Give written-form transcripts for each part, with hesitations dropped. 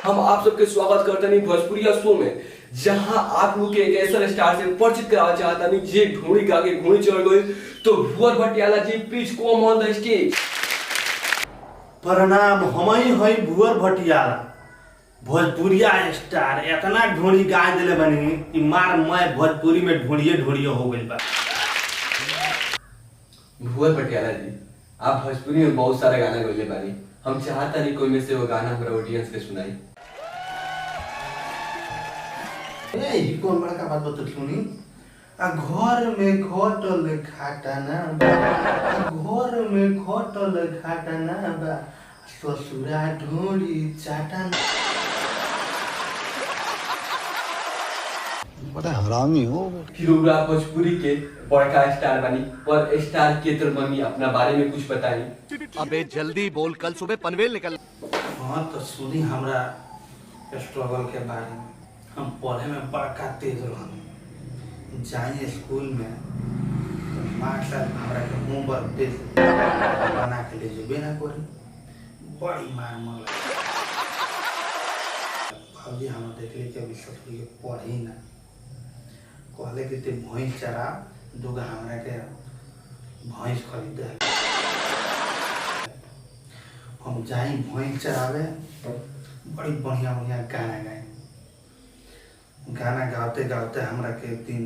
हम आप सबके स्वागत करते हैं भोजपुरिया शो में, जहां आप लोग के एक ऐसा स्टार से परिचित कराना चाहता नहीं जे ढूंढी गा के घूणी चढ़ गई। तो Bhuvar Bhatiyala ji, please come on the stage. प्रणाम, हमई हई भुवर भटियाला, भोजपुरिया स्टार। इतना ढोड़ी गाय दिले बनी कि मार मैं भोजपुरी में ढोड़िए हो गई बा। भुवर भटियाला जी, आप भोजपुरी में बहुत सारे गाना गौले बानी। हम चाहता नहीं कोई में से वो गाना हमारा ऑडियंस के सुनाई। ये कौन बड़ा का बात बता सुनी। घर में घोटल घाटना बा, घर में घोटल घाटना बा, ससुरा ढोड़ी चाटना। बड़ा हरामी हो। फिर आप भोजपुरी के बड़का स्टार बनी, पर स्टार के तरमनी अपना बारे में कुछ बताई। अबे जल्दी बोल, कल सुबह पनवेल निकल। हाँ तो सुनी हमरा स्ट्रगल के बारे में। हम पढ़े में बड़का तेज रहनी, जाइए स्कूल में तो मास्टर हमरा के होमवर्क दे बना के ले जेबे ना करी, बड़ी मार मल। भाजी हम देखले के अभी ससुरी के पढ़ी ना, कहले कि ते भैंस चरा दूगो हमरा के भैंस खरीद दे। हम जाई भैंस चरावे, बड़ी बढ़िया बढ़िया गाना गाए। गाना गाते गाते हमरा के एक दिन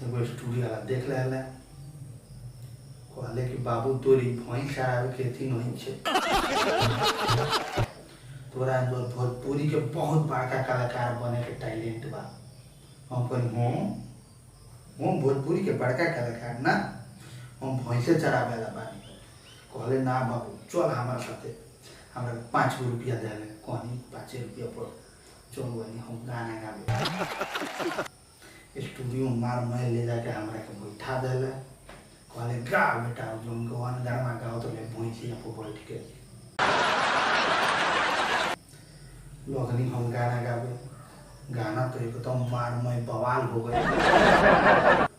एगो स्टूडियो वाला देख ले, कहले कि बाबू तोरी भैंस चरावे के थी नहीं छे, तोरा अंदर भोजपुरी के बहुत बड़का कलाकार बने के टैलेंट बा। हम कहनी हूँ भोजपुरी के बड़का कलाकार ना, हम भैंसे चरावे ला बानी। कहले ना बाबू चल हमारे साथे, हमरा 5 रुपया दे। कहनी 5 रुपया पर चल बनी हम गाना गावे। स्टूडियो मार मैं ले जाके हमरा के बैठा देले, कहले गा बेटा तुम गवन गाना गाओ तो ले भैंसी यहाँ पर बैठ के लगनी हम गाना गावे। गाना तो एकदम मार मैं बवाल हो गए।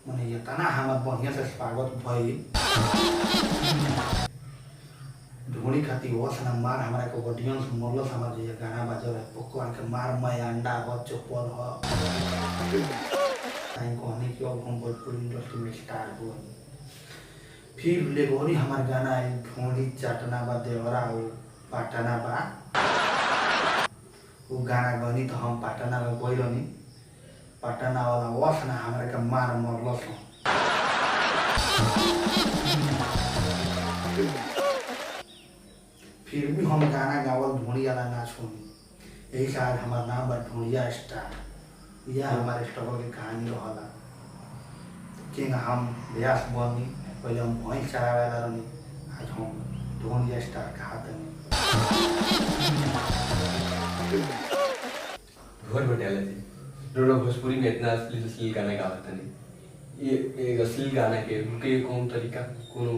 मैंने इतना हमार बढ़िया से स्वागत भई, ढोड़ी खाती वस ना मार हमारा के ऑडियंस मोरलस। हमार जे गाना बाजो है पकड़ के मार मैं अंडा हो चप्पल हो ताई कहने कि अब हम भोजपुरी इंडस्ट्री में स्टार हो। फिर लेगोरी हमार गाना है ढोड़ी चाटना बा देवरा हो पाटना बा। वो गाना गनी तो हम पाटना में गई रहनी, पाटना वाला वस ना हमारे के मार मरलस। फिर भी हम गाना गावल ढोड़ी वाला ना छोड़ी, यही शायद हमारा नाम बा ढोड़िया स्टार। यह हमारे स्ट्रगल की कहानी रहला कि हम व्यास बनी। पहले हम भैंस चरावे वाला रहनी, आज हम ढोड़िया स्टार कहा देनी। भुवर भटियाला जी, रोडो भोजपुरी में इतना अश्लील गाना गावत नहीं। ये एक अश्लील गाना के कौन तरीका कोनो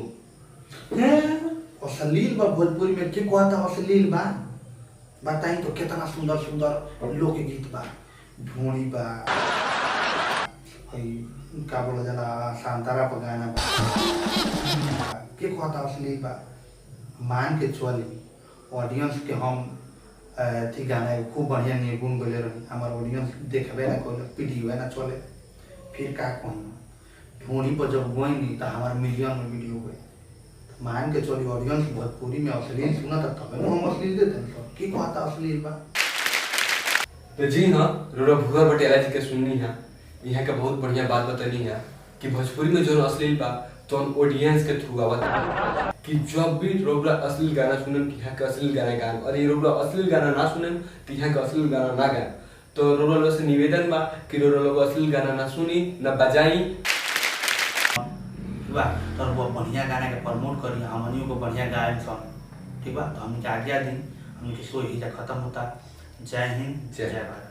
अश्लील बा भोजपुरी में के कहता अश्लील बा? बताई तो कितना सुंदर सुंदर लोकगीत बा, ढोड़ी बा, हई का बोला जाला शांतारा पर गाना बा। के कहता अश्लील बा? मान के चली ऑडियंस के हम थी गाना खूब बढ़िया निर्गुण गले रही। हमार ऑडियंस देखबे ना कोई वीडियो ना चले, फिर का कहूँ ढोड़ी पर जब गई नहीं तो हमार मिलियन में वीडियो गए। मान के चली ऑडियंस भोजपुरी में अश्लील सुना था तब हम अश्लील देते हैं। की कहता अश्लील बा? तो जी हाँ, रोडो भुवर भटियाला जी के सुननी है। यहाँ का बहुत बढ़िया बात बतानी है कि भोजपुरी में जो अश्लील बा तो हम ऑडियंस के थ्रू आवत कि जब भी रोबला अश्लील गाना सुनन कि यहाँ का अश्लील गाना गाएं, और ये रोबला अश्लील गाना ना सुनन तो यहाँ का अश्लील गाना ना गाएं। तो रोबला लोग से निवेदन बा कि रोबला लोग अश्लील गाना ना सुनी ना बजाई। ठीक बा, तो वो बढ़िया गाना के प्रमोट करी, हमनियों को बढ़िया गायन सन। ठीक बा, तो हमके आज्ञा दी, हमके शो ही खत्म होता। जय हिंद, जय भारत।